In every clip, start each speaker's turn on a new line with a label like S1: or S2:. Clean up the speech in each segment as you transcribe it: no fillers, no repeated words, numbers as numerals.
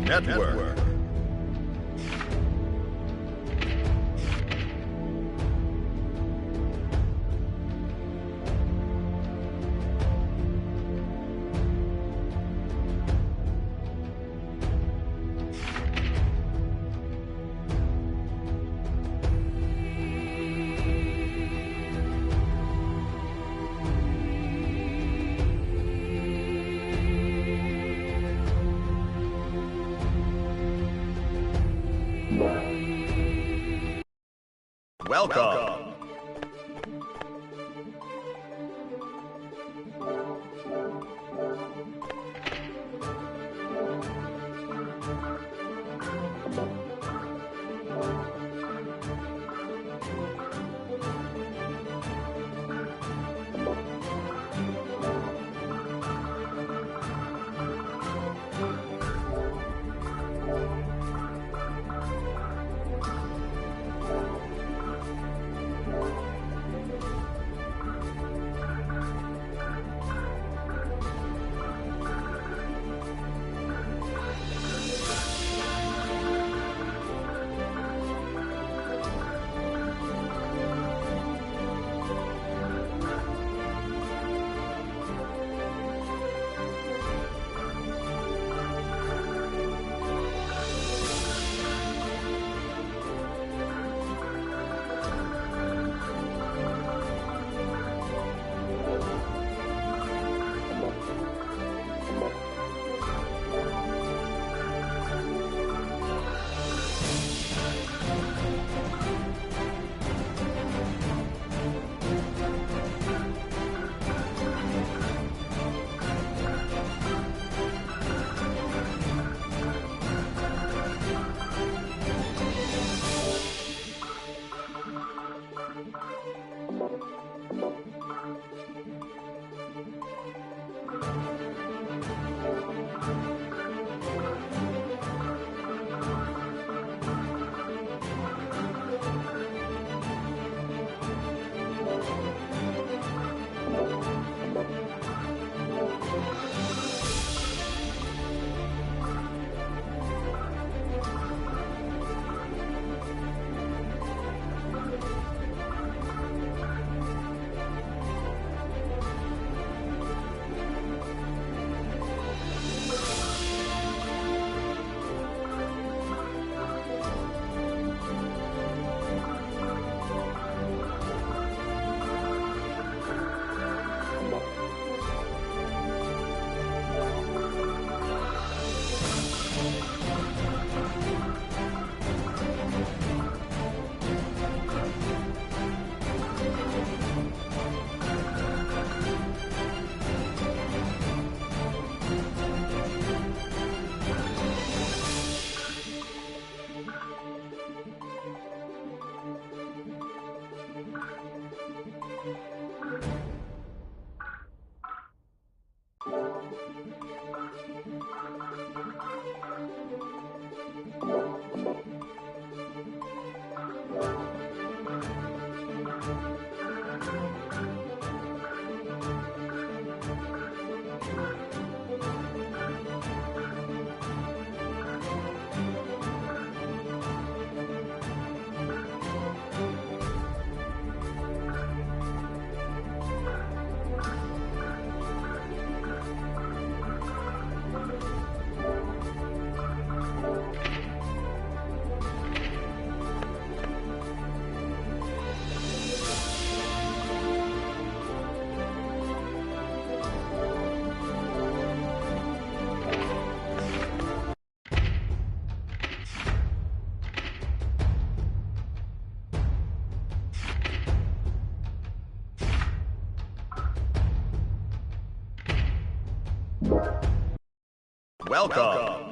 S1: Network. Welcome. Welcome.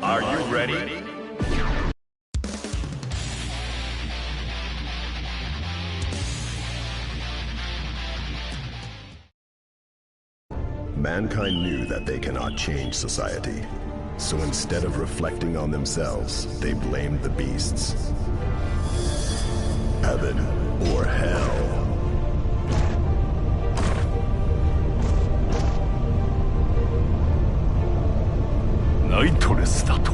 S1: Are you ready?
S2: Mankind knew that they cannot change society. So instead of reflecting on themselves, they blamed the beasts. Heaven or hell.
S3: Nightless だと。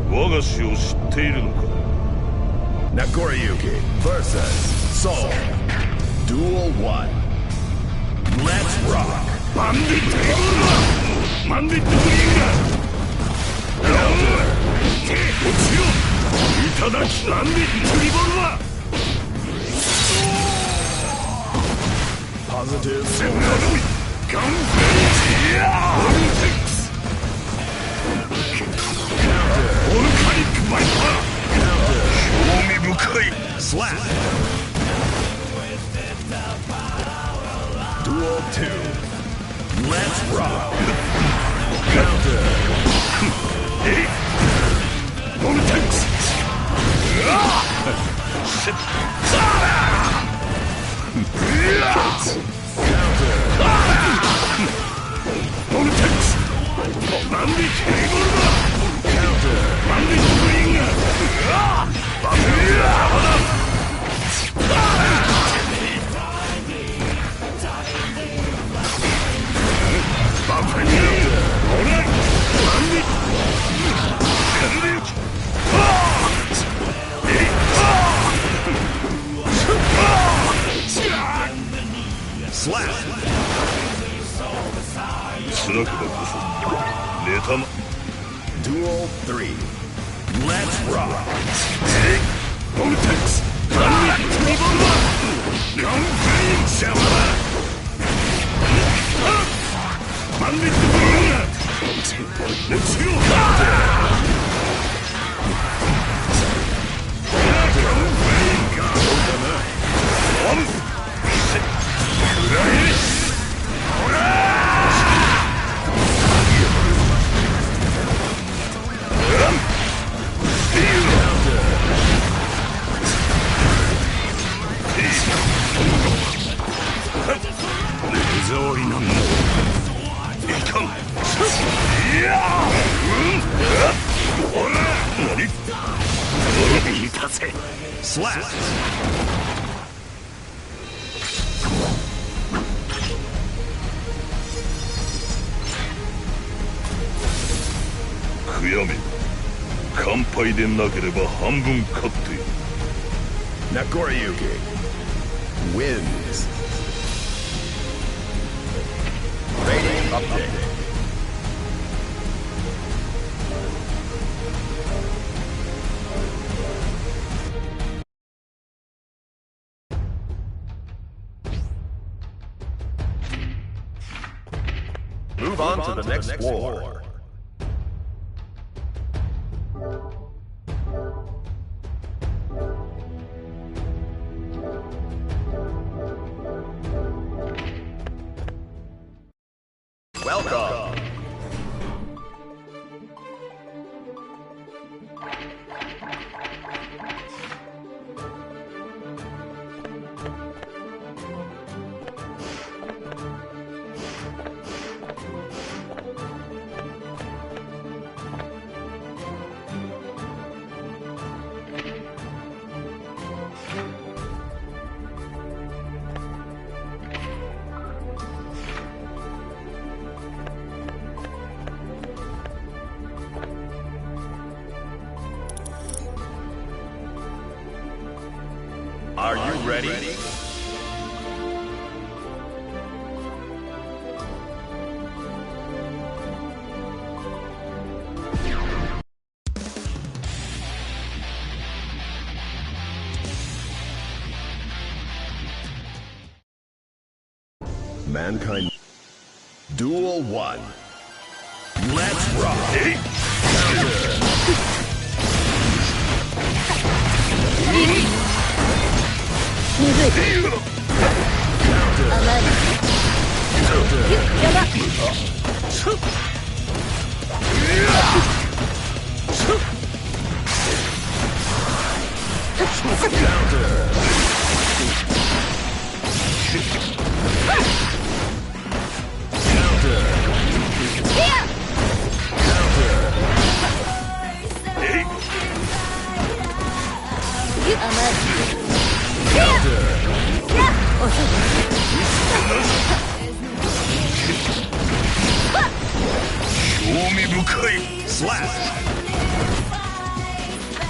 S3: 我が死を知っているのか。
S2: Nagoriyuki versus Soul. Duel 1. Let's rock!
S3: バンディットリボルバーバンディットフリンガー落ちよいただきバンディットリボルバー
S2: Positive.
S1: Slap.
S2: Duel 2. Let's rock. Counter.
S1: Slap.
S3: スナクだこそネタま
S2: Duel 3. Let's rock.
S3: ボルテックスバンディットリボルバーガンフレインシャワーバンディットフリンガー落ちろガンフレインガーオムくらえほら手触りなんだいかんいやほら何いたぜ
S1: Slap.
S3: 悔やめ乾杯でなければ半分勝っている
S2: Nagoriyuki wins. Rating update.
S1: Move on to the next war. Welcome. ready?
S2: Mankind. Duel 1.
S1: Let's rock!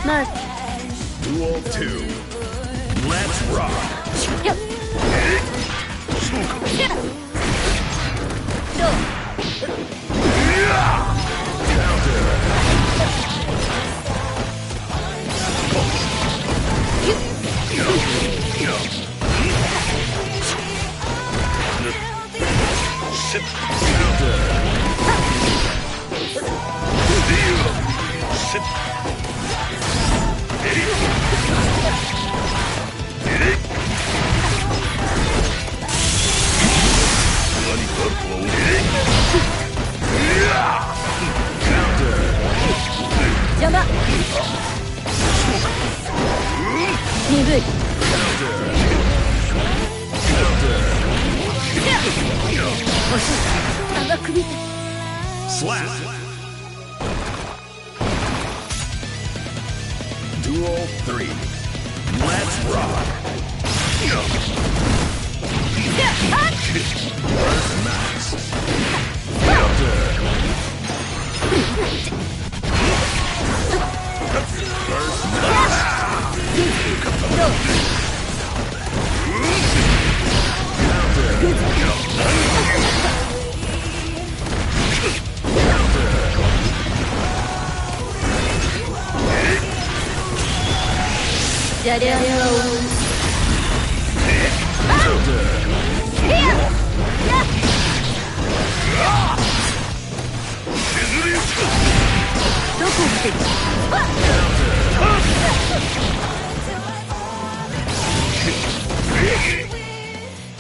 S1: Slash! Duel 2. Let's rock! Slap! Duel 3. Let's rock! First max! First max!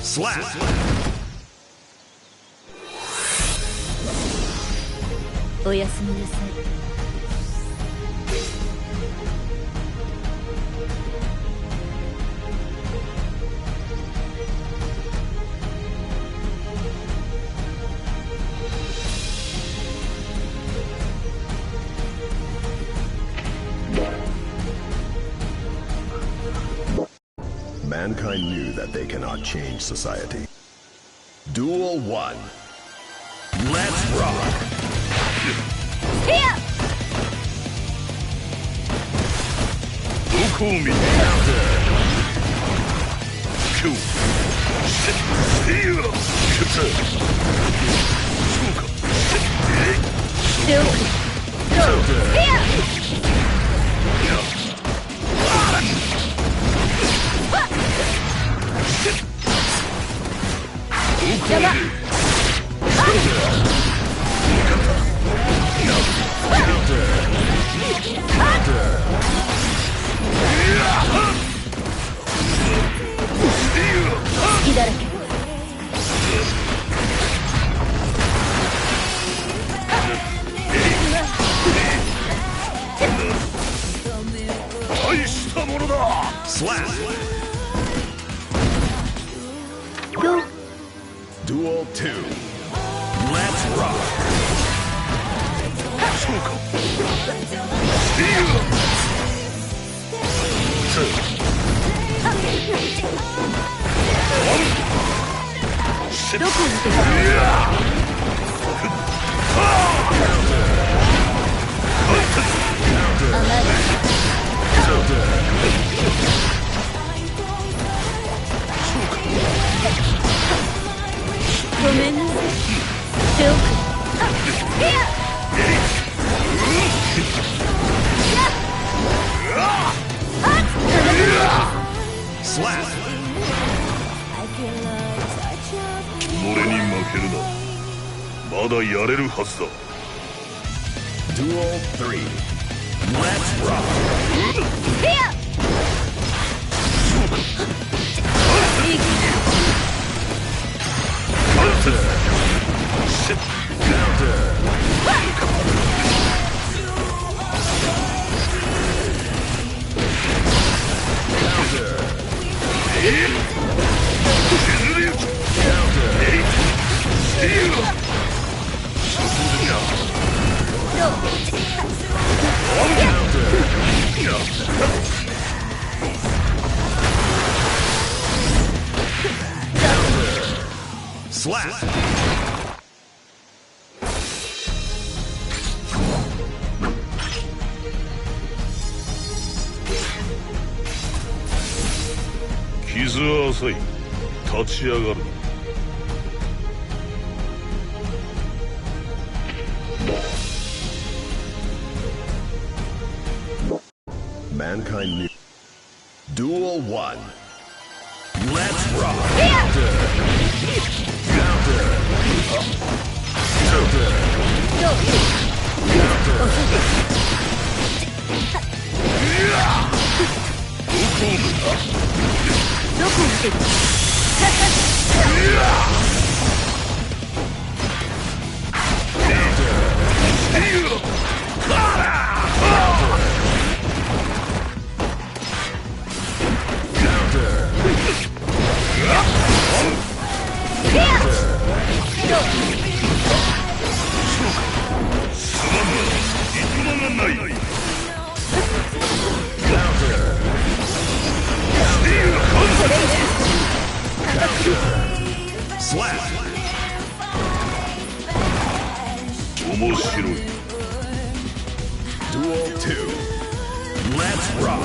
S1: Slap!
S4: おやすみなさい。
S2: Mankind knew that they cannot change society. Duel 1.
S1: Let's rock!
S4: Here!
S3: どこを見て今日せいやそうか
S4: 手を振る。邪魔。隙だらけ。
S3: 大したものだ
S1: Slap!
S2: Duel 2.
S1: Let's rock!
S3: そうかいいよ
S4: どこに行けば甘い。手遅れ。いや
S1: Slap.
S3: 俺に負けるな。まだやれるはずだ。
S2: Duel 3.
S1: Let's rock. Slap.
S3: 傷は浅い。立ち上がる。
S2: Mankind new. Duel 1.
S1: Let's rock. Slap.
S3: 面白い。
S2: Duel 2.
S1: Let's rock.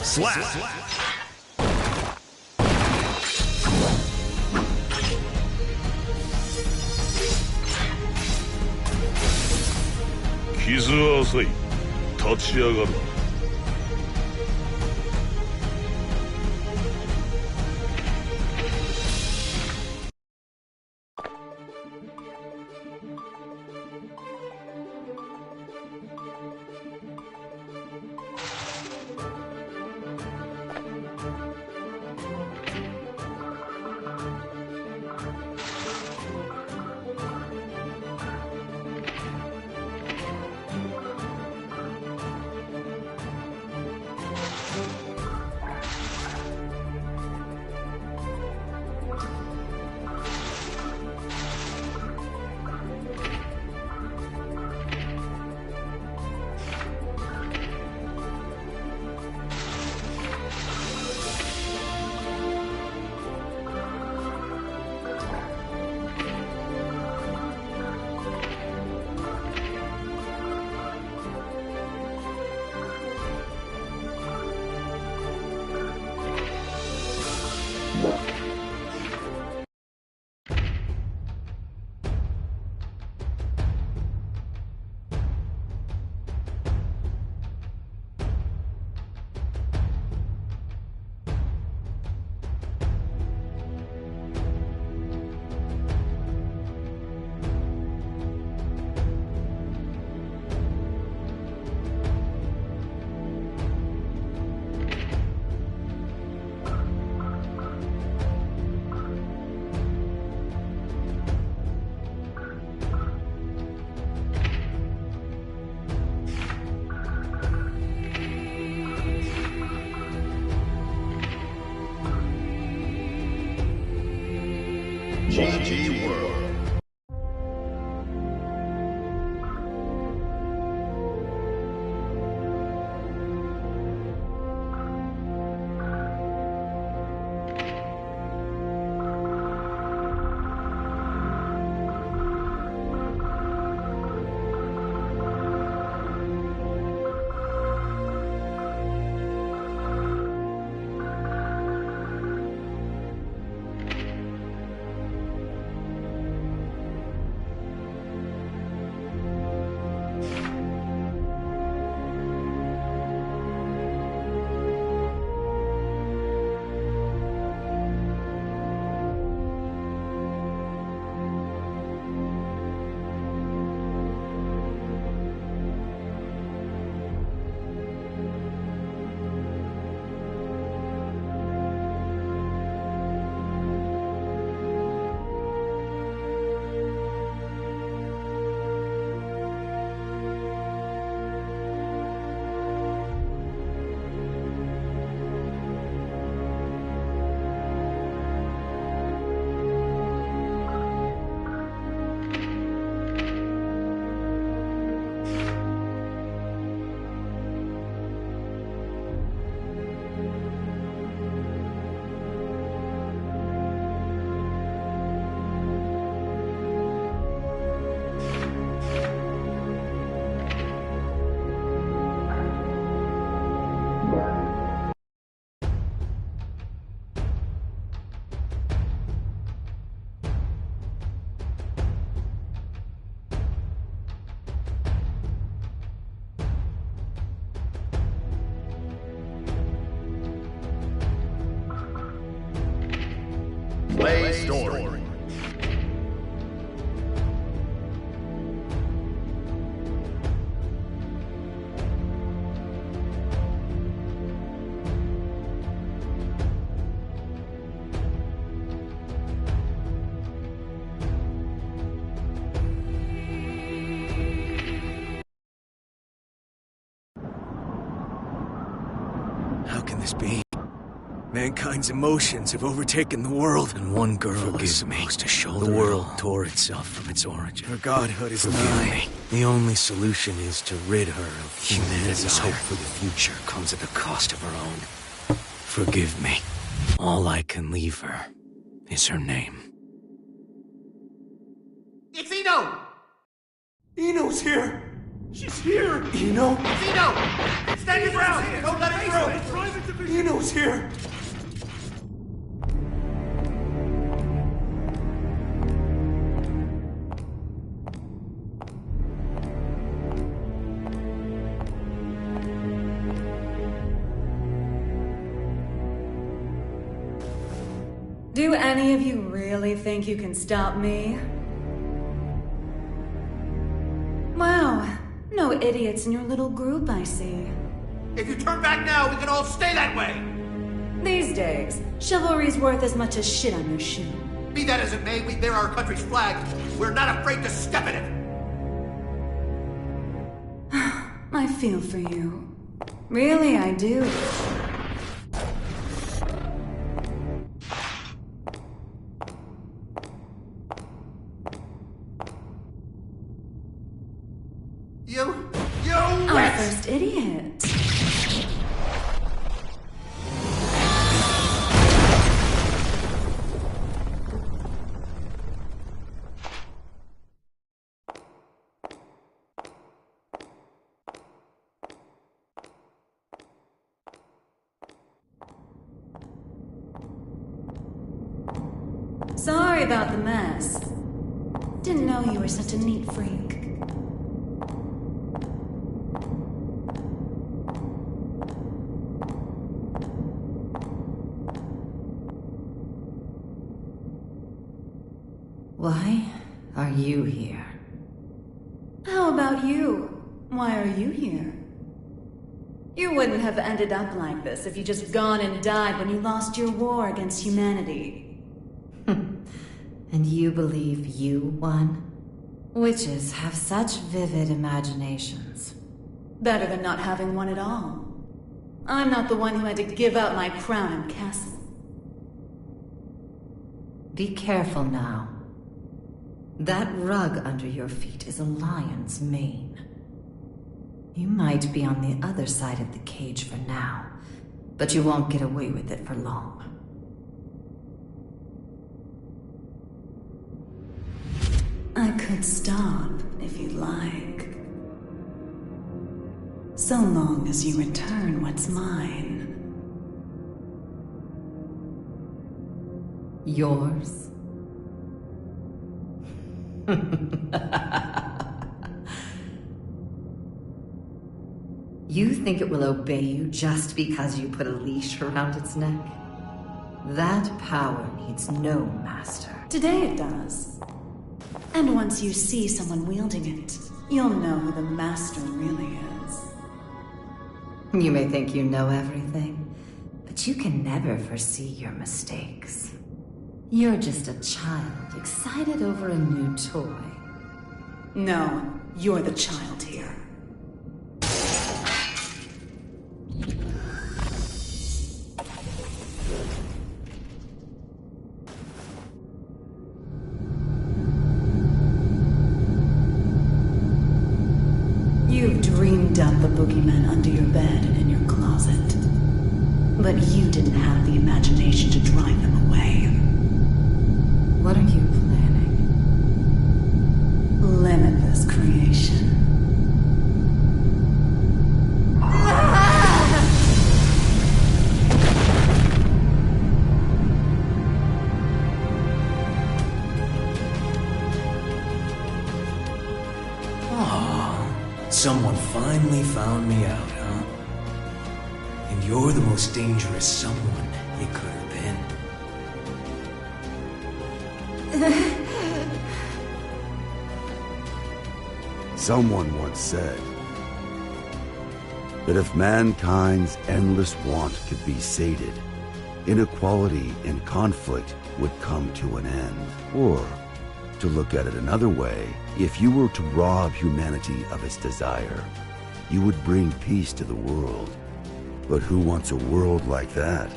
S1: Slap.
S3: 傷は浅い。立ち上がる。
S2: GG World. Play story.
S5: How can this be? Mankind's emotions have overtaken the world, and one girl is supposed to shoulder the world tore itself from its origin. Her godhood is nigh. The only solution is to rid her of humanity's hope for the future comes at the cost of her own. Forgive me. All I can leave her is her name.
S6: It's Eno!
S5: Eno's here!
S3: She's here!
S5: Eno?
S6: It's Eno! Stand your ground! Don't let it through!
S5: Eno's here!
S7: Do any of you really think you can stop me? Wow, no idiots in your little group, I see.
S6: If you turn back now, we can all stay that way!
S7: These days, chivalry's worth as much as shit on your shoe.
S6: Be that as it may, we bear our country's flag. We're not afraid to step in it!
S7: I feel for you. Really, I do. Our first idiot. Sorry about the mess. Didn't know you were such a neat freak.
S8: Why are you here?
S7: How about you? Why are you here? You wouldn't have ended up like this if you just gone and died when you lost your war against humanity.
S8: And you believe you won? Witches have such vivid imaginations.
S7: Better than not having one at all. I'm not the one who had to give up my crown and castle.
S8: Be careful now. That rug under your feet is a lion's mane. You might be on the other side of the cage for now, but you won't get away with it for long.
S7: I could stop if you'd like. So long as you return what's mine.
S8: Yours? You think it will obey you just because you put a leash around its neck? That power needs no master.
S7: Today it does. And once you see someone wielding it, you'll know who the master really is.
S8: You may think you know everything, but you can never foresee your mistakes. You're just a child excited over a new toy.
S7: No, you're the child here. You've dreamed up the boogeyman under your bed and in your closet. But you didn't have the imagination to drive them away.
S8: What are you planning?
S7: Limitless creation.
S5: Someone finally found me out, huh? And you're the most dangerous someone it could have been.
S9: Someone once said that if mankind's endless want could be sated, inequality and conflict would come to an end. Or, to look at it another way, if you were to rob humanity of its desire, you would bring peace to the world. But who wants a world like that?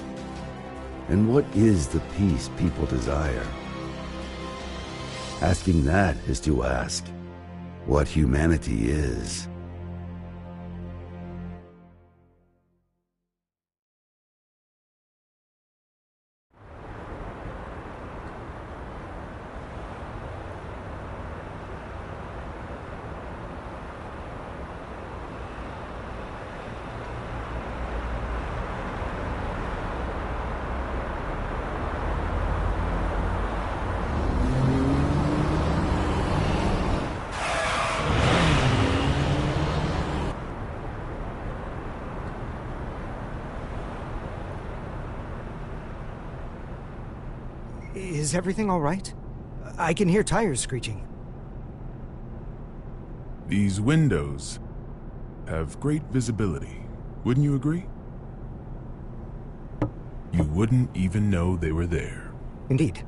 S9: And what is the peace people desire? Asking that is to ask what humanity is.
S10: Is everything all right? I can hear tires screeching.
S3: These windows have great visibility. Wouldn't you agree? You wouldn't even know they were there.
S10: Indeed.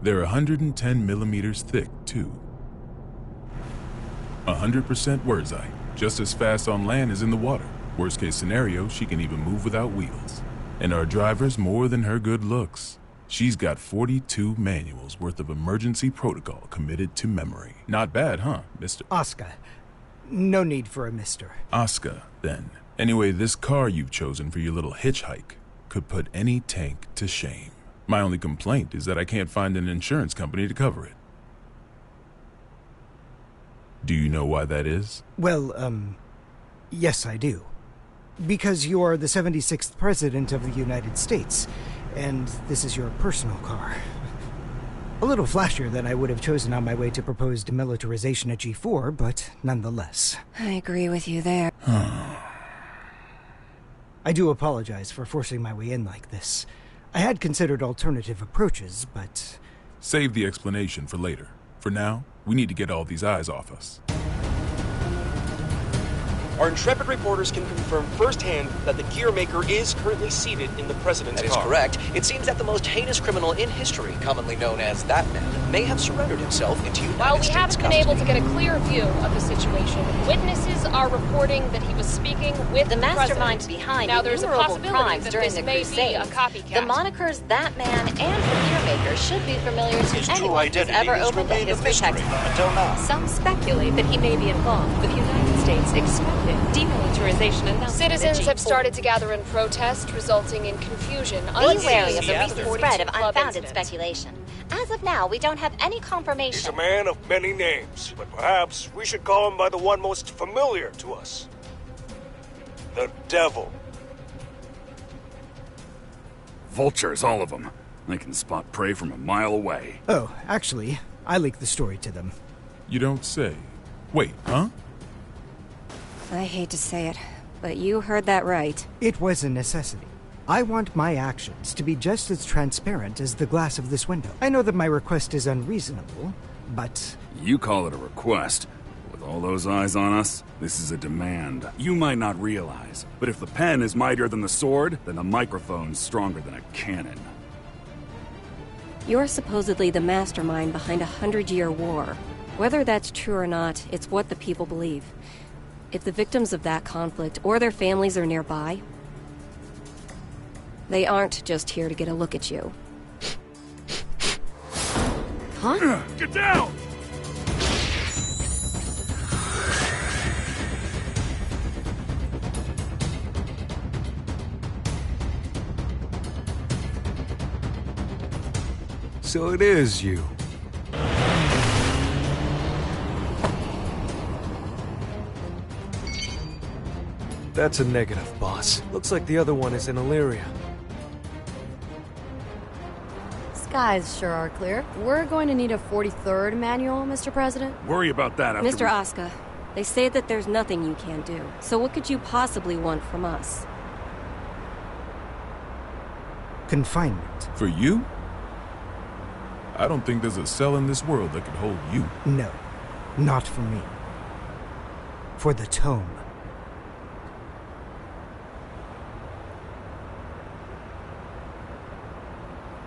S3: They're 110 millimeters thick, too. 100% words eye, just as fast on land as in the water. Worst case scenario, she can even move without wheels. And our driver's more than her good looks. She's got 42 manuals worth of emergency protocol committed to memory. Not bad, huh, Mr.
S10: Asuka. No need for a mister.
S3: Asuka, then. Anyway, this car you've chosen for your little hitchhike could put any tank to shame. My only complaint is that I can't find an insurance company to cover it. Do you know why that is?
S10: Well, yes I do. Because you are the 76th President of the United States, and this is your personal car. A little flashier than I would have chosen on my way to proposed demilitarization at G4, but nonetheless.
S4: I agree with you there.
S10: I do apologize for forcing my way in like this. I had considered alternative approaches, but...
S3: Save the explanation for later. For now, we need to get all these eyes off us.
S11: Our intrepid reporters can confirm firsthand that the gear maker is currently seated in the president's car.
S12: That is correct. It seems that the most heinous criminal in history, commonly known as that man, may have surrendered himself into United
S13: While we
S12: States
S13: haven't been able to get a clear view of the situation, witnesses are reporting that he was speaking with
S14: the mastermind
S13: president.
S14: behind
S13: now there's a
S14: innumerable
S13: possibility
S14: crimes
S13: that
S14: during
S13: this
S14: the
S13: may be a
S14: Crusades.
S13: copycat.
S14: The monikers That Man and the Gear Maker should be familiar to
S12: His true
S14: anyone who's
S12: identity
S14: ever
S12: has
S14: opened a
S12: remained a
S14: history
S12: mystery
S14: textbook.
S12: until now.
S14: Some speculate that he may be involved with United States expected demilitarization announcement.
S13: Citizens have started to gather in protest, resulting in confusion.
S14: Be wary of the
S13: Unseen
S14: recent
S13: after
S14: spread of
S13: 42 club
S14: unfounded
S13: incident.
S14: speculation. As of now, we don't have any confirmation.
S15: He's a man of many names, but perhaps we should call him by the one most familiar to us. The Devil.
S1: Vultures, all of them. They can spot prey from a mile away.
S10: Oh, actually, I leaked the story to them.
S3: You don't say. Wait, huh?
S16: I hate to say it, but you heard that right.
S10: It was a necessity. I want my actions to be just as transparent as the glass of this window. I know that my request is unreasonable, but...
S1: You call it a request. With all those eyes on us, this is a demand. You might not realize, but if the pen is mightier than the sword, then the microphone's stronger than a cannon.
S16: You're supposedly the mastermind behind a 100-year war. Whether that's true or not, it's what the people believe. If the victims of that conflict or their families are nearby, they aren't just here to get a look at you. Huh?
S1: Get down!
S5: So it is you. That's a negative, boss. Looks like the other one is in Illyria.
S17: Skies sure are clear. We're going to need a 43rd manual, Mr. President.
S1: Worry about that after
S16: Mr. Asuka, they say that there's nothing you can't do. So what could you possibly want from us?
S10: Confinement.
S3: For you? I don't think there's a cell in this world that could hold you.
S10: No, not for me. For the tome.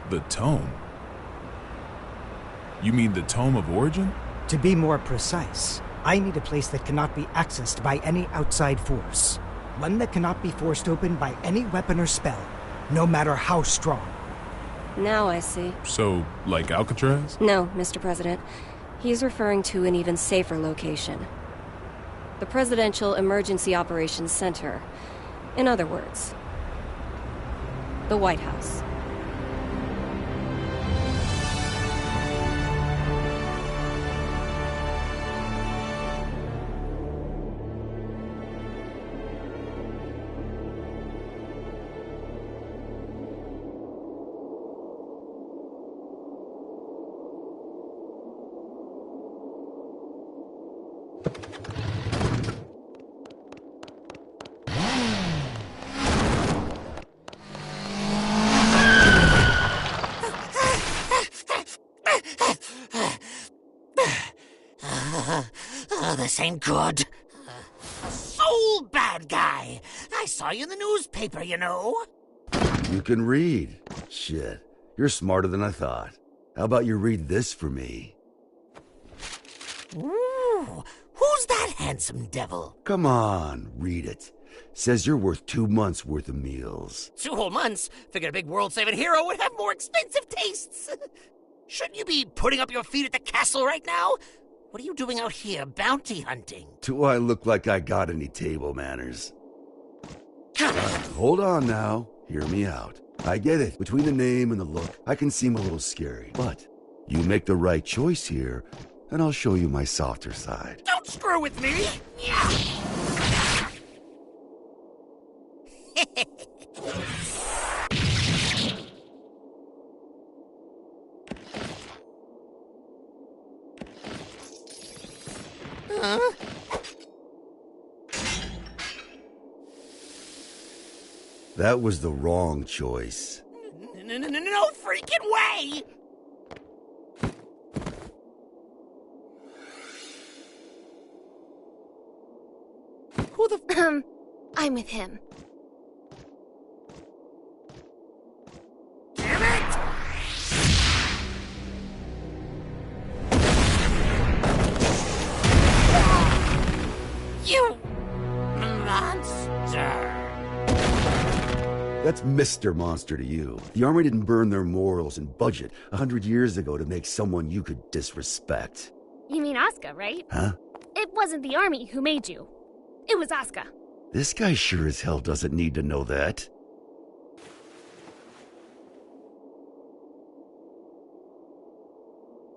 S3: The tome? You mean the tome of origin?
S10: To be more precise, I need a place that cannot be accessed by any outside force. One that cannot be forced open by any weapon or spell, no matter how strong.
S16: Now I see.
S3: So, like Alcatraz?
S16: No, Mr. President. He's referring to an even safer location. The Presidential Emergency Operations Center. In other words, the White House.
S18: This ain't good. A soul bad guy. I saw you in the newspaper, you know.
S9: You can read. Shit, you're smarter than I thought. How about you read this for me?
S18: Ooh, who's that handsome devil?
S9: Come on, read it. Says you're worth 2 months' worth of meals.
S18: 2 whole months? Figured a big world-saving hero would have more expensive tastes. Shouldn't you be putting up your feet at the castle right now? What are you doing out here, bounty hunting?
S9: Do I look like I got any table manners? Hold on now. Hear me out. I get it. Between the name and the look, I can seem a little scary. But you make the right choice here, and I'll show you my softer side.
S18: Don't screw with me! Huh?
S9: That was the wrong choice.
S18: No freaking way!
S13: Who the
S4: I'm with him.
S18: Damn it! You monster!
S9: That's Mr. Monster to you. The Army didn't burn their morals and budget 100 years ago to make someone you could disrespect.
S4: You mean Asuka, right?
S9: Huh?
S4: It wasn't the Army who made you. It was Asuka.
S9: This guy sure as hell doesn't need to know that.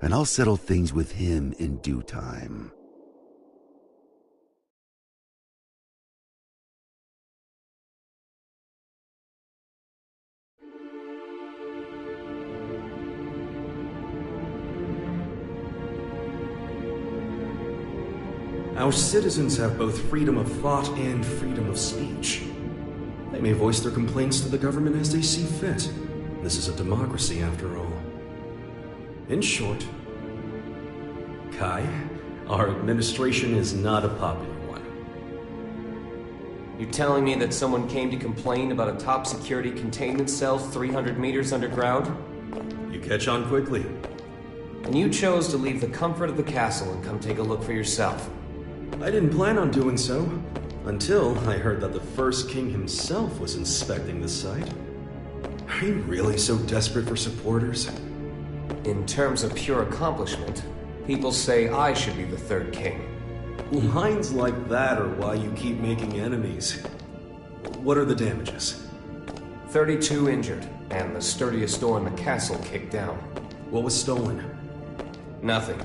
S9: And I'll settle things with him in due time.
S19: Our citizens have both freedom of thought and freedom of speech. They may voice their complaints to the government as they see fit. This is a democracy, after all. In short, Kai, our administration is not a popular one.
S11: You telling me that someone came to complain about a top security containment cell 300 meters underground?
S19: You catch on quickly.
S11: And you chose to leave the comfort of the castle and come take a look for yourself.
S19: I didn't plan on doing so, until I heard that the first king himself was inspecting the site. Are you really so desperate for supporters?
S11: In terms of pure accomplishment, people say I should be the third king.
S19: Lines like that are why you keep making enemies. What are the damages?
S11: 32 injured, and the sturdiest door in the castle kicked down.
S19: What was stolen?
S11: Nothing.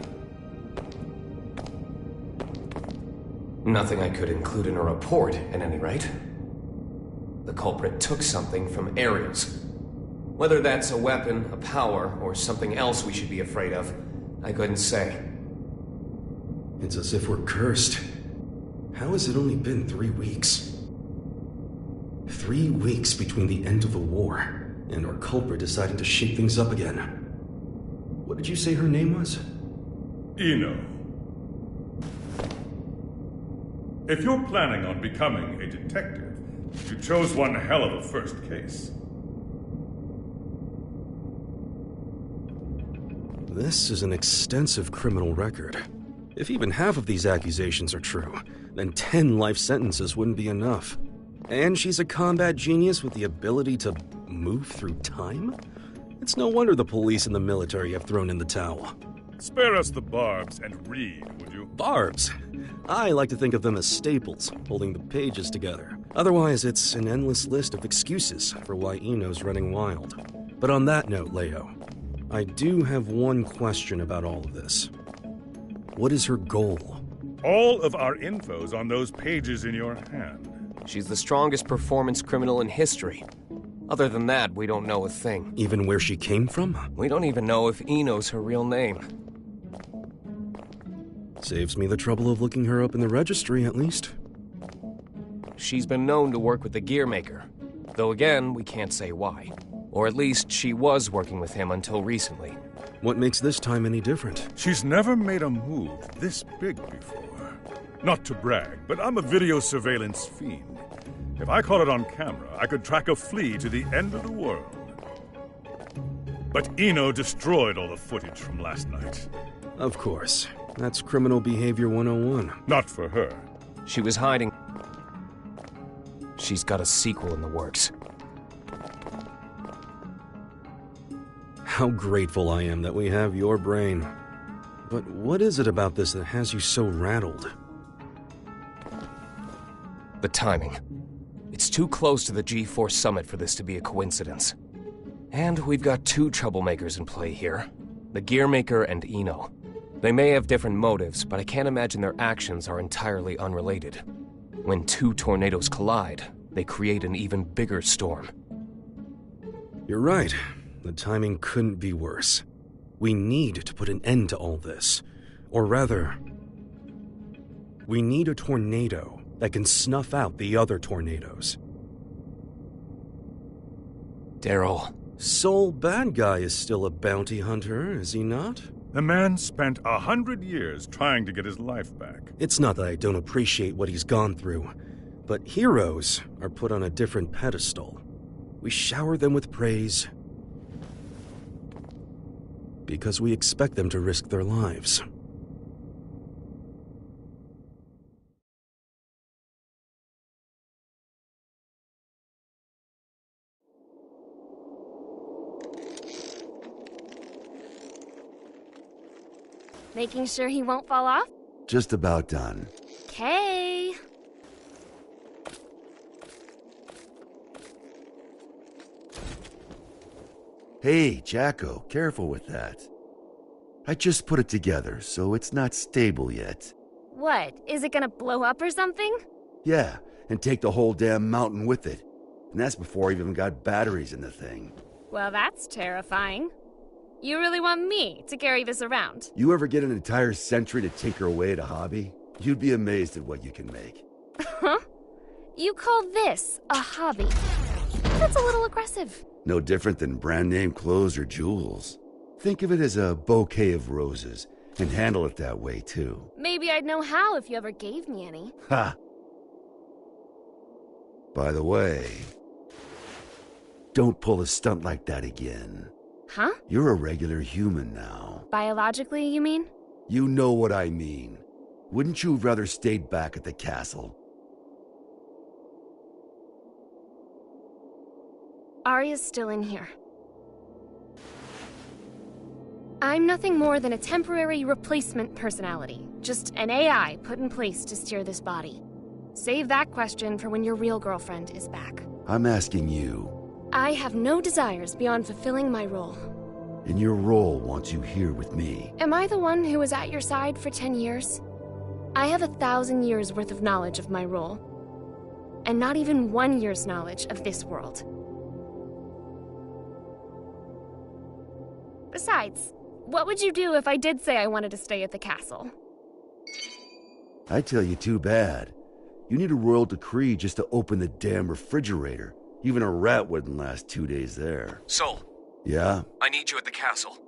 S11: Nothing I could include in a report, at any rate. The culprit took something from Ares. Whether that's a weapon, a power, or something else we should be afraid of, I couldn't say.
S19: It's as if we're cursed. How has it only been 3 weeks? 3 weeks between the end of the war and our culprit deciding to shake things up again. What did you say her name was?
S20: Ino. If you're planning on becoming a detective, you chose one hell of a first case.
S19: This is an extensive criminal record. If even half of these accusations are true, then 10 life sentences wouldn't be enough. And she's a combat genius with the ability to move through time? It's no wonder the police and the military have thrown in the towel.
S20: Spare us the barbs and read, would you?
S19: Barbs? I like to think of them as staples, holding the pages together. Otherwise, it's an endless list of excuses for why Ino's running wild. But on that note, Leo, I do have one question about all of this. What is her goal?
S20: All of our info's on those pages in your hand.
S11: She's the strongest performance criminal in history. Other than that, we don't know a thing.
S19: Even where she came from?
S11: We don't even know if Ino's her real name.
S19: Saves me the trouble of looking her up in the registry, at least.
S11: She's been known to work with the gear maker. Though again, we can't say why. Or at least she was working with him until recently.
S19: What makes this time any different?
S20: She's never made a move this big before. Not to brag, but I'm a video surveillance fiend. If I caught it on camera, I could track a flea to the end of the world. But Ino destroyed all the footage from last night.
S19: Of course. That's criminal behavior 101.
S20: Not for her.
S11: She was hiding. She's got a sequel in the works.
S19: How grateful I am that we have your brain. But what is it about this that has you so rattled?
S11: The timing. It's too close to the G4 summit for this to be a coincidence. And we've got two troublemakers in play here. The Gearmaker and Ino. They may have different motives, but I can't imagine their actions are entirely unrelated. When two tornadoes collide, they create an even bigger storm.
S19: You're right. The timing couldn't be worse. We need to put an end to all this. Or rather, we need a tornado that can snuff out the other tornadoes.
S11: Daryl.
S19: Sole bad guy is still a bounty hunter, is he not?
S20: The man spent 100 years trying to get his life back.
S19: It's not that I don't appreciate what he's gone through, but heroes are put on a different pedestal. We shower them with praise because we expect them to risk their lives.
S4: Making sure he won't fall off?
S9: Just about done.
S4: Okay.
S9: Hey, Jacko, careful with that. I just put it together, so it's not stable yet.
S4: What? Is it gonna blow up or something?
S9: Yeah, and take the whole damn mountain with it. And that's before I even got batteries in the thing.
S4: Well, that's terrifying. You really want me to carry this around?
S9: You ever get an entire century to tinker away at a hobby? You'd be amazed at what you can make.
S4: Huh? You call this a hobby? That's a little aggressive.
S9: No different than brand name clothes or jewels. Think of it as a bouquet of roses, and handle it that way, too.
S4: Maybe I'd know how if you ever gave me any.
S9: Ha! By the way, don't pull a stunt like that again.
S4: Huh?
S9: You're a regular human now.
S4: Biologically, you mean?
S9: You know what I mean. Wouldn't you have rather stayed back at the castle?
S4: Arya's still in here. I'm nothing more than a temporary replacement personality. Just an AI put in place to steer this body. Save that question for when your real girlfriend is back.
S9: I'm asking you.
S4: I have no desires beyond fulfilling my role.
S9: And your role wants you here with me.
S4: Am I the one who was at your side for 10 years? I have 1,000 years worth of knowledge of my role. And not even 1 year's knowledge of this world. Besides, what would you do if I did say I wanted to stay at the castle?
S9: I tell you, too bad. You need a royal decree just to open the damn refrigerator. Even a rat wouldn't last 2 days there.
S11: Sol.
S9: Yeah?
S11: I need you at the castle.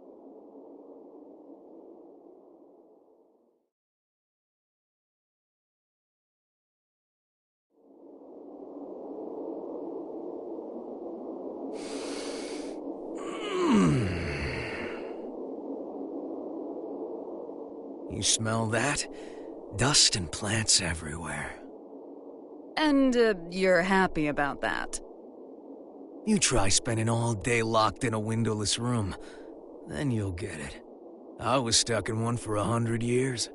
S5: You smell that? Dust and plants everywhere.
S7: And, you're happy about that?
S5: You try spending all day locked in a windowless room. Then you'll get it. I was stuck in one for 100 years.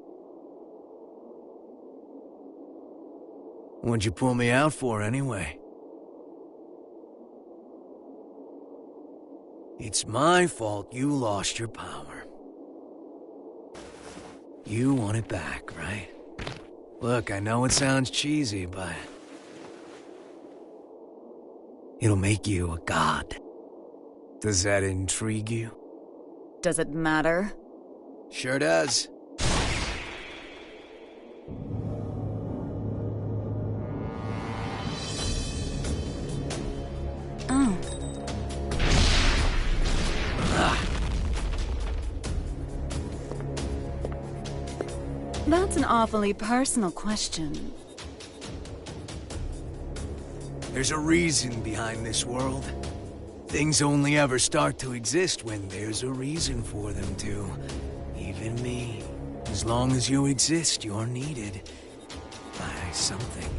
S5: What'd you pull me out for, anyway? It's my fault you lost your power. You want it back, right? Look, I know it sounds cheesy, but... it'll make you a god. Does that intrigue you?
S7: Does it matter?
S5: Sure does.
S7: Oh. That's an awfully personal question.
S5: There's a reason behind this world. Things only ever start to exist when there's a reason for them to. Even me. As long as you exist, you're needed by something.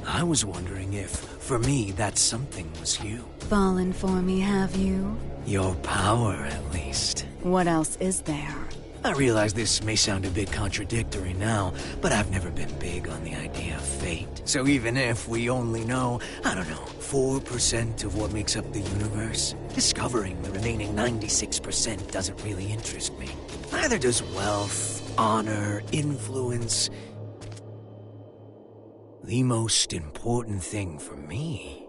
S5: I was wondering if, for me, that something was you.
S7: Fallen for me, have you?
S5: Your power, at least.
S7: What else is there?
S5: I realize this may sound a bit contradictory now, but I've never been big on the idea of fate. So even if we only know, I don't know, 4% of what makes up the universe, discovering the remaining 96% doesn't really interest me. Neither does wealth, honor, influence. The most important thing for me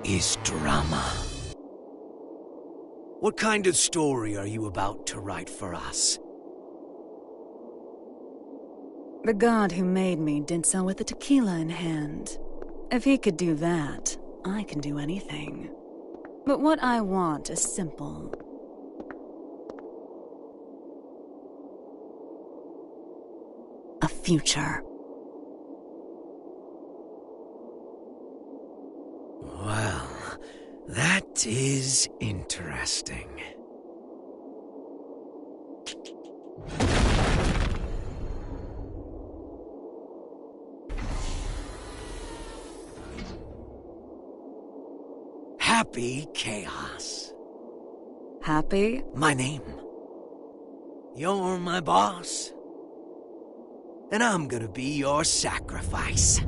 S5: is drama. What kind of story are you about to write for us?
S7: The god who made me did so with a tequila in hand. If he could do that, I can do anything. But what I want is simple. A future.
S5: Well, that is interesting. Happy Chaos.
S7: Happy?
S5: My name. You're my boss. And I'm gonna be your sacrifice.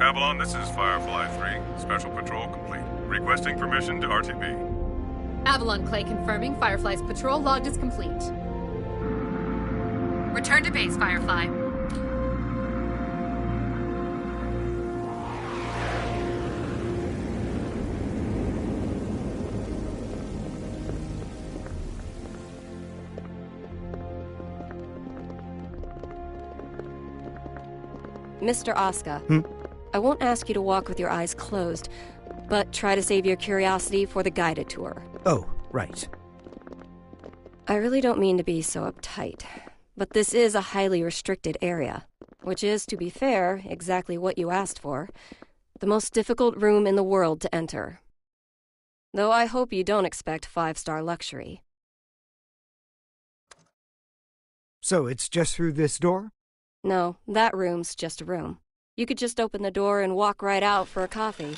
S20: Avalon, this is Firefly 3. Special patrol complete. Requesting permission to RTB.
S13: Avalon Clay confirming Firefly's patrol logged is complete. Return to base, Firefly.
S16: Mr. Asuka, I won't ask you to walk with your eyes closed, but try to save your curiosity for the guided tour.
S10: Oh, right.
S16: I really don't mean to be so uptight, but this is a highly restricted area, which is, to be fair, exactly what you asked for. The most difficult room in the world to enter. Though I hope you don't expect 5-star luxury.
S10: So it's just through this door?
S16: No, that room's just a room. You could just open the door and walk right out for a coffee.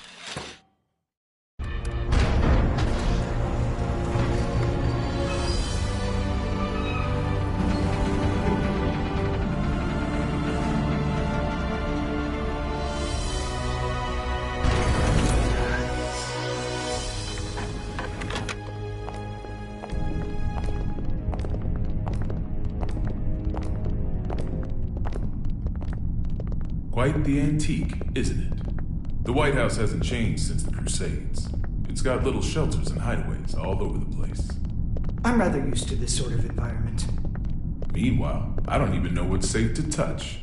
S3: Quite the antique, isn't it? The White House hasn't changed since the Crusades. It's got little shelters and hideaways all over the place.
S10: I'm rather used to this sort of environment.
S3: Meanwhile, I don't even know what's safe to touch.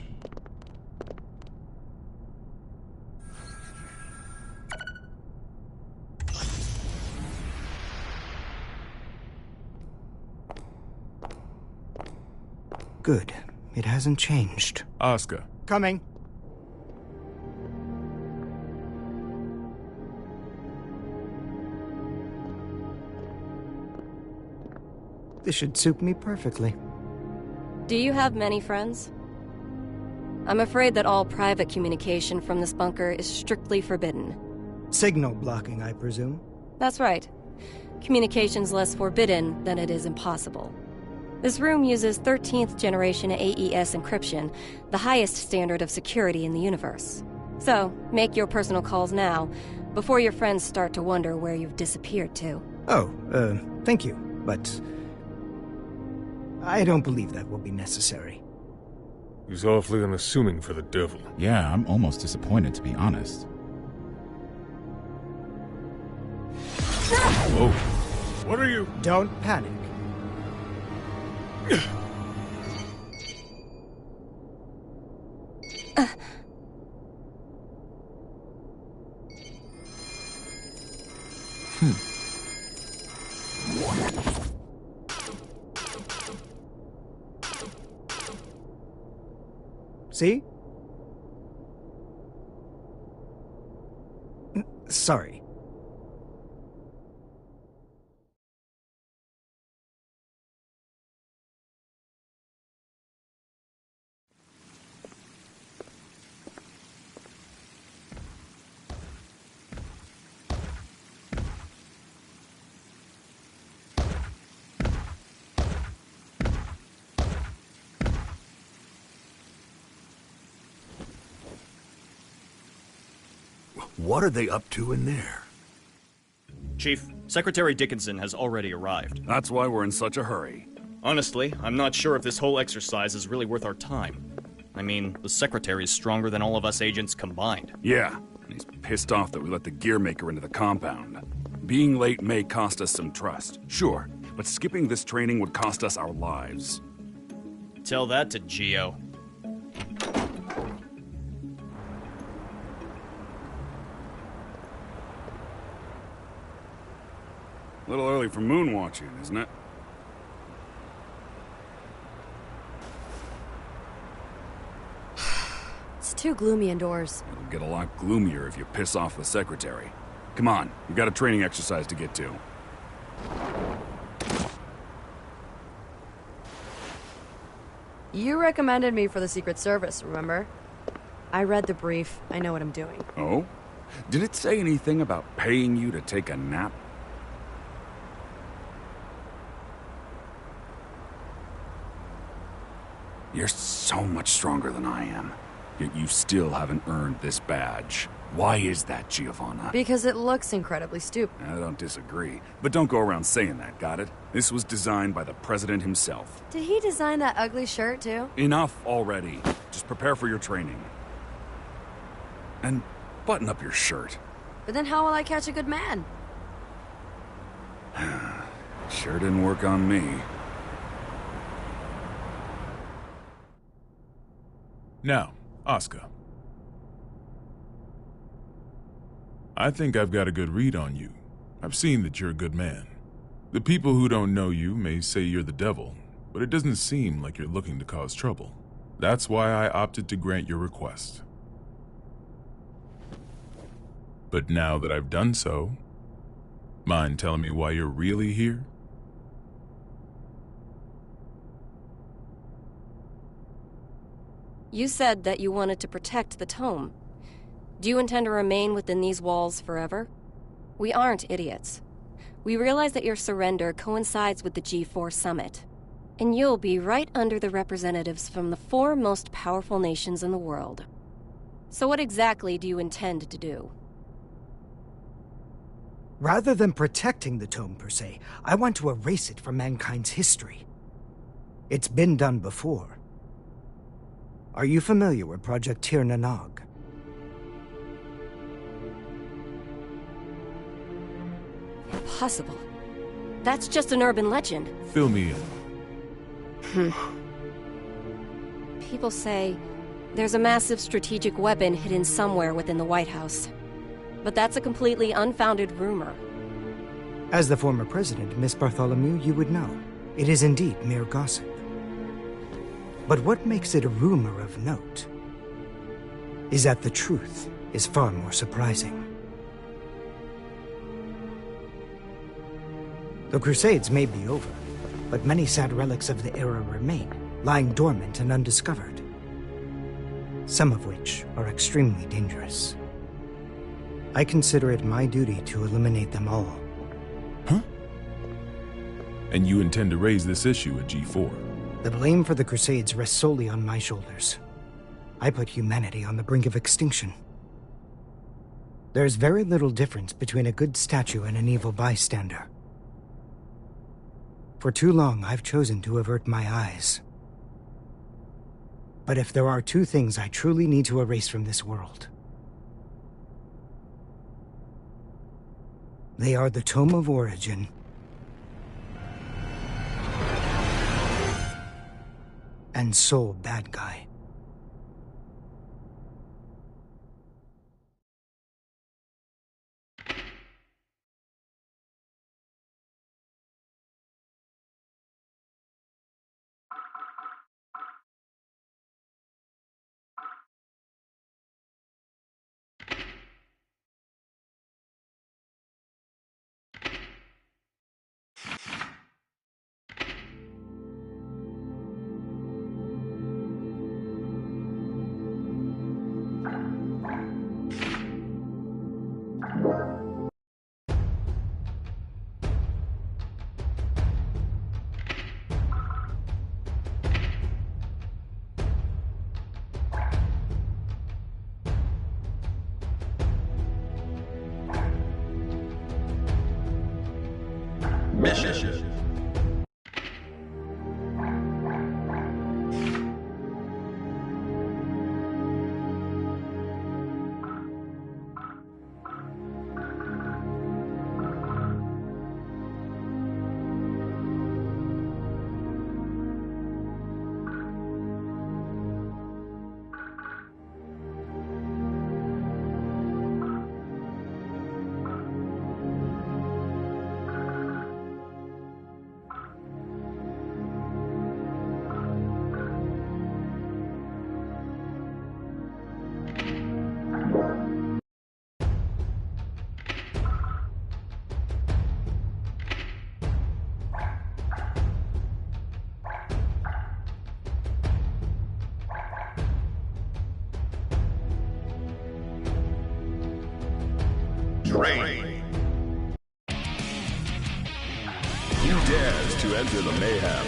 S10: Good. It hasn't changed.
S3: Asuka.
S10: Coming. This should suit me perfectly.
S16: Do you have many friends? I'm afraid that all private communication from this bunker is strictly forbidden.
S10: Signal blocking, I presume?
S16: That's right. Communication's less forbidden than it is impossible. This room uses 13th generation AES encryption, the highest standard of security in the universe. So, make your personal calls now, before your friends start to wonder where you've disappeared to.
S10: Oh, thank you, but I don't believe that will be necessary.
S21: He's awfully unassuming for the devil.
S22: Yeah, I'm almost disappointed, to be honest.
S21: Whoa. What are you?
S10: Don't panic. See? Sorry.
S23: What are they up to in there?
S24: Chief, Secretary Dickinson has already arrived.
S1: That's why we're in such a hurry.
S2: Honestly, I'm not sure if this whole exercise is really worth our time. I mean, the Secretary's stronger than all of us agents combined.
S1: Yeah, and he's pissed off that we let the gear maker into the compound. Being late may cost us some trust, sure, but skipping this training would cost us our lives.
S2: Tell that to Geo.
S1: A little early for moon watching, isn't it?
S17: It's too gloomy indoors.
S1: It'll get a lot gloomier if you piss off the Secretary. Come on, you got a training exercise to get to.
S17: You recommended me for the Secret Service, remember? I read the brief. I know what I'm doing.
S1: Oh? Did it say anything about paying you to take a nap? You're so much stronger than I am, yet you still haven't earned this badge. Why is that, Giovanna?
S17: Because it looks incredibly stupid.
S1: I don't disagree, but don't go around saying that, got it? This was designed by the President himself.
S17: Did he design that ugly shirt, too?
S1: Enough already. Just prepare for your training. And button up your shirt.
S17: But then how will I catch a good man?
S1: Sure didn't work on me.
S3: Now, Oscar. I think I've got a good read on you. I've seen that you're a good man. The people who don't know you may say you're the devil, but it doesn't seem like you're looking to cause trouble. That's why I opted to grant your request. But now that I've done so, mind telling me why you're really here?
S16: You said that you wanted to protect the tome. Do you intend to remain within these walls forever? We aren't idiots. We realize that your surrender coincides with the G4 summit, and you'll be right under the representatives from the 4 most powerful nations in the world. So what exactly do you intend to do?
S10: Rather than protecting the tome per se, I want to erase it from mankind's history. It's been done before. Are you familiar with Project Tir Nanog?
S16: Impossible. That's just an urban legend.
S3: Fill me in.
S16: People say there's a massive strategic weapon hidden somewhere within the White House. But that's a completely unfounded rumor.
S10: As the former president, Miss Bartholomew, you would know. It is indeed mere gossip. But what makes it a rumor of note is that the truth is far more surprising. The Crusades may be over, but many sad relics of the era remain, lying dormant and undiscovered. Some of which are extremely dangerous. I consider it my duty to eliminate them all.
S3: Huh? And you intend to raise this issue at G4?
S10: The blame for the Crusades rests solely on my shoulders. I put humanity on the brink of extinction. There's very little difference between a good statue and an evil bystander. For too long, I've chosen to avert my eyes. But if there are 2 things I truly need to erase from this world, they are the Tome of Origin and Soul Bad Guy.
S6: reign. Who dares to enter the mayhem?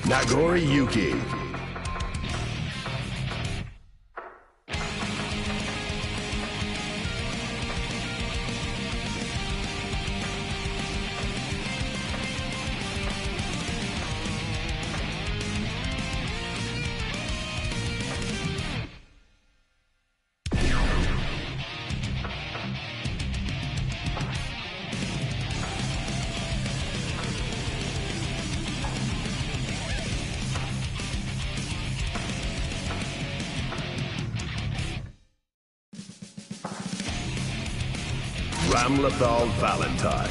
S6: Nagori Yuki. Ramlethal Valentine.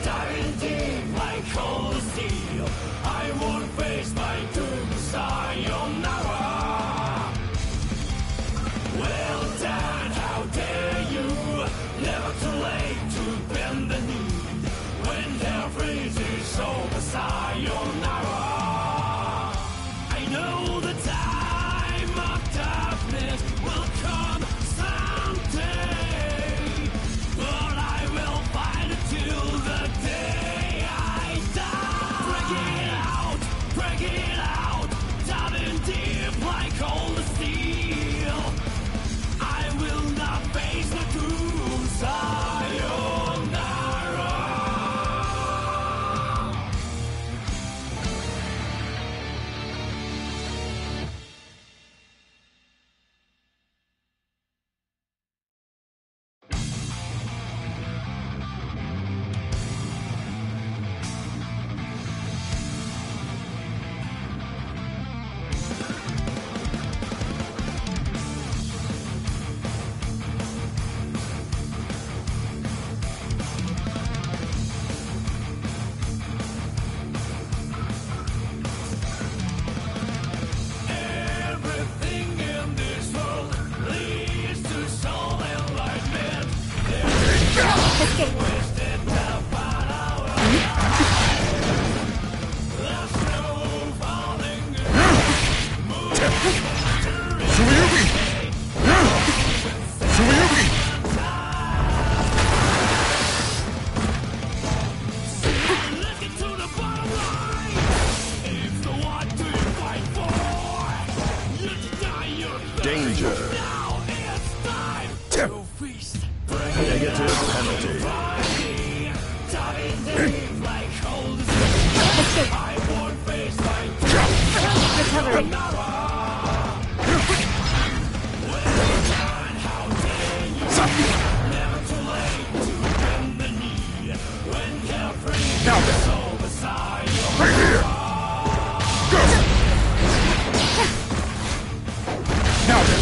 S8: Diving deep like cold steel, I won't face
S6: Negative penalty.
S17: Recovery.
S21: Now then. Right here. Go. Now then.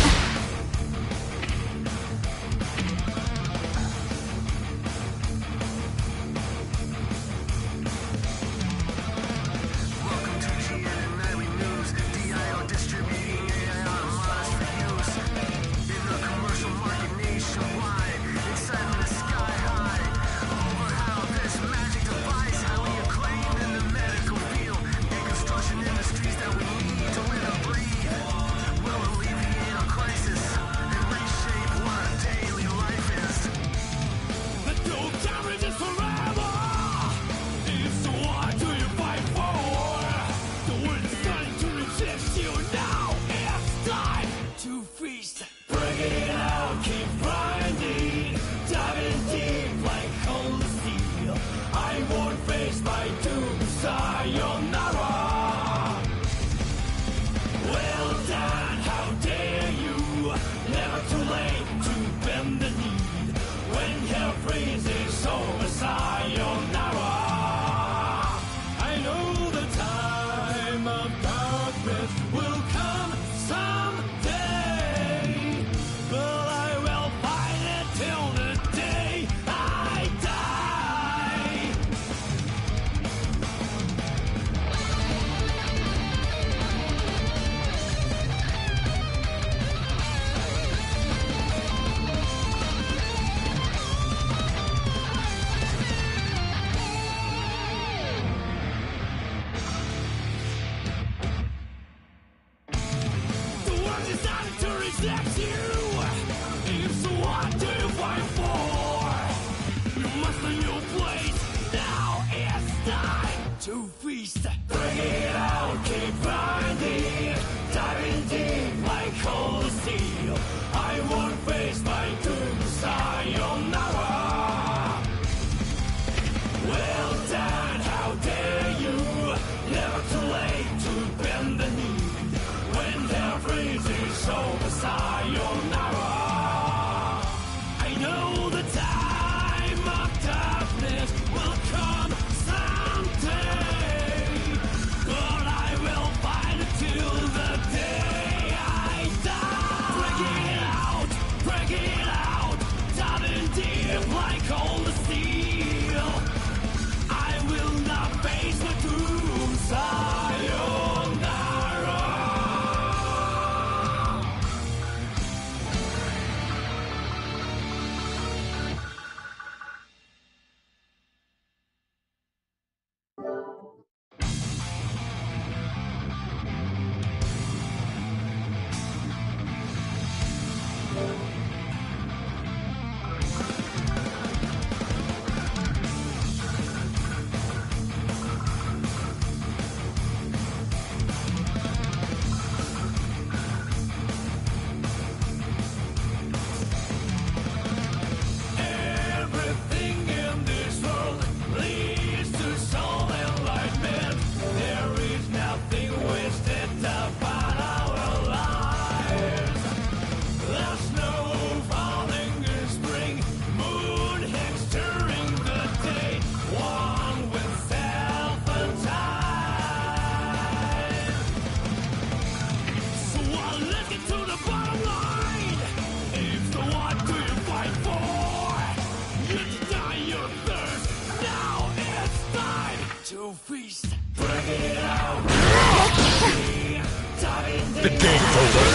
S21: The game's over.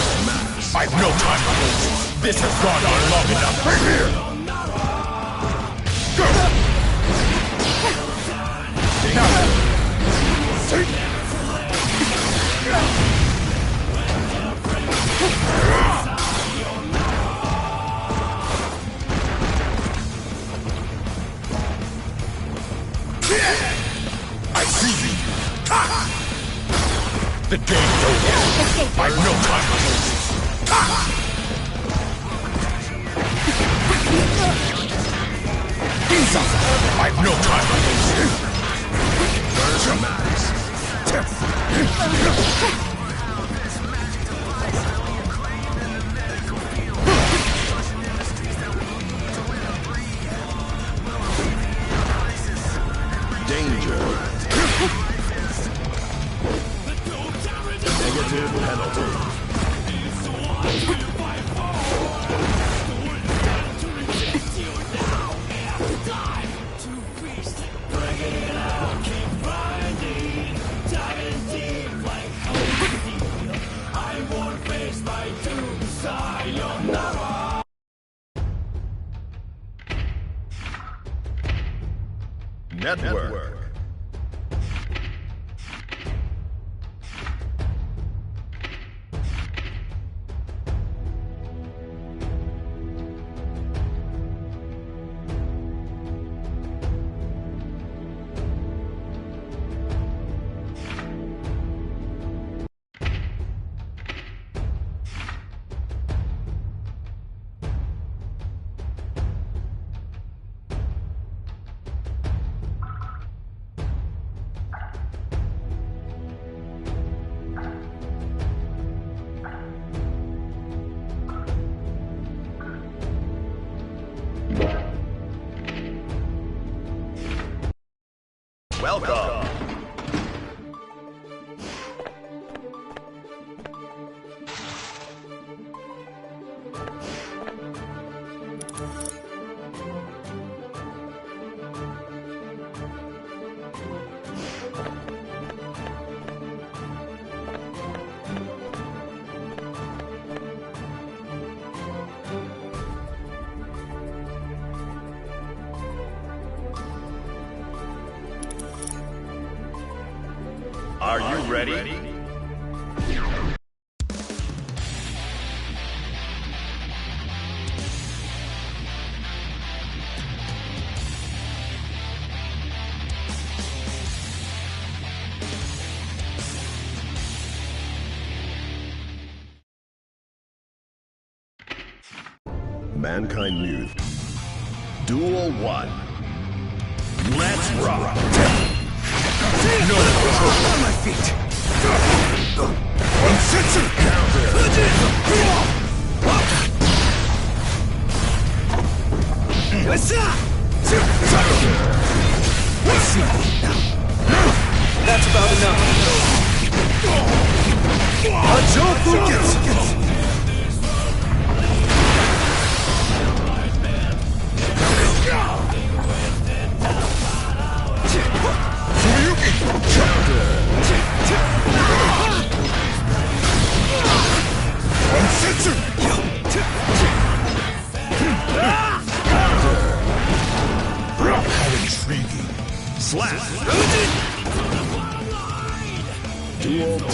S21: I've no time to lose. This has gone on long enough. Right here! Go! Now then. I see thee. The game's over. I've no time to lose. I've no time to lose. First max. Danger. Negative penalty. Network. Welcome. Are you ready? Mankind Youth. Duel 1. Let's rock! No! On my feet! Unsetsu! Let's see. That's about enough. Joe gets. How intriguing. Slap. Duel 2.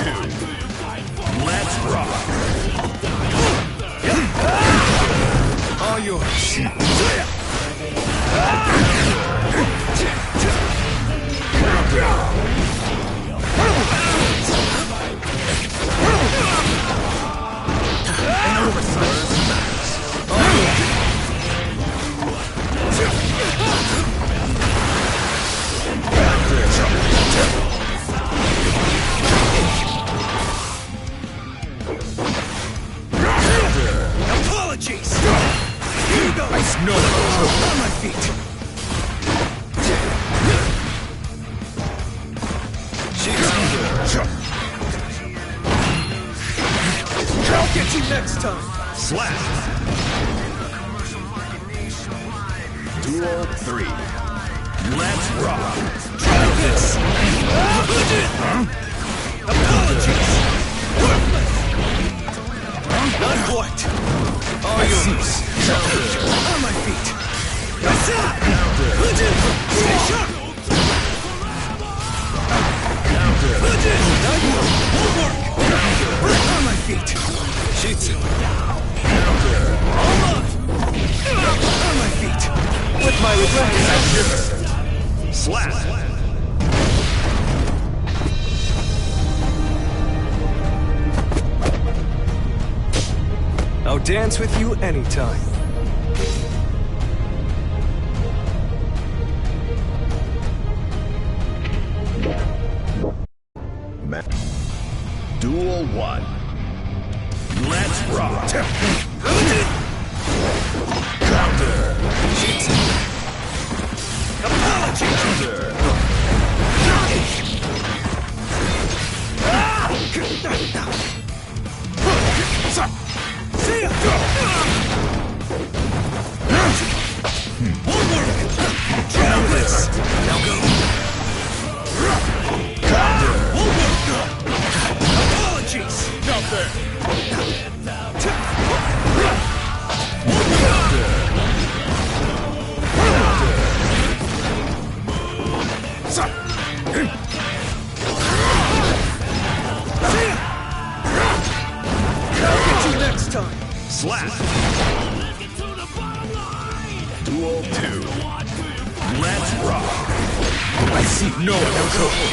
S21: Let's rock. All yours. An oversized max. Apologies. Here you go. Ice no on my feet. I'll get you next time. Slap. Duel 3. Let's rock. Try this. Apologies. Not quite. All yours. On my feet. Stay sharp. Now you won't work. On my feet. Shitsu. All on my feet. With my regrets. Slap. I'll dance with you anytime.
S6: Duel 1. Let's rock. Counter. Apology. Counter. See ya. One more. Now go. Apologies! Not there! I'll get you next time! Slap! Duel 2. Let's rock! I see no one else.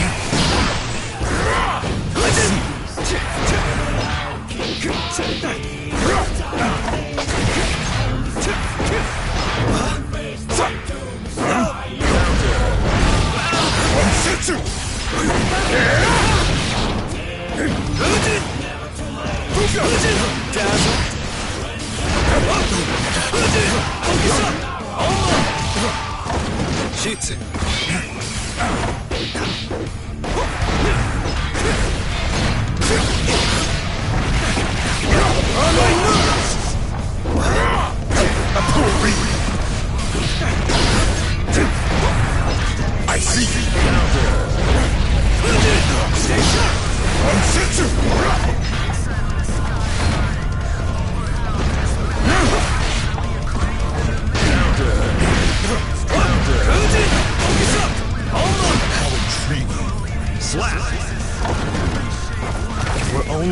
S6: I see you. Stay sharp. How intriguing. Slap. We're on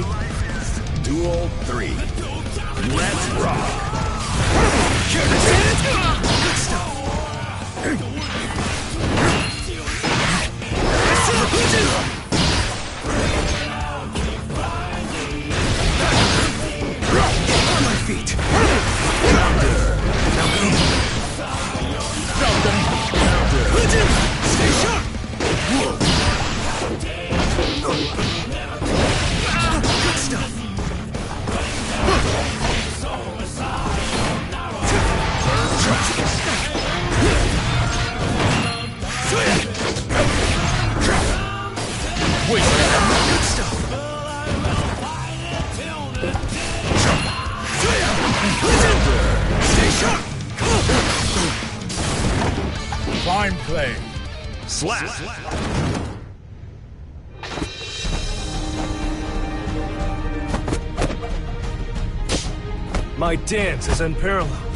S6: Duel 3. Let's rock. Good stuff. On my feet. Stay sharp. Good stuff. Wait, good stuff. Stay sharp.
S21: Fine play.
S6: Slap.
S15: My dance is unparalleled.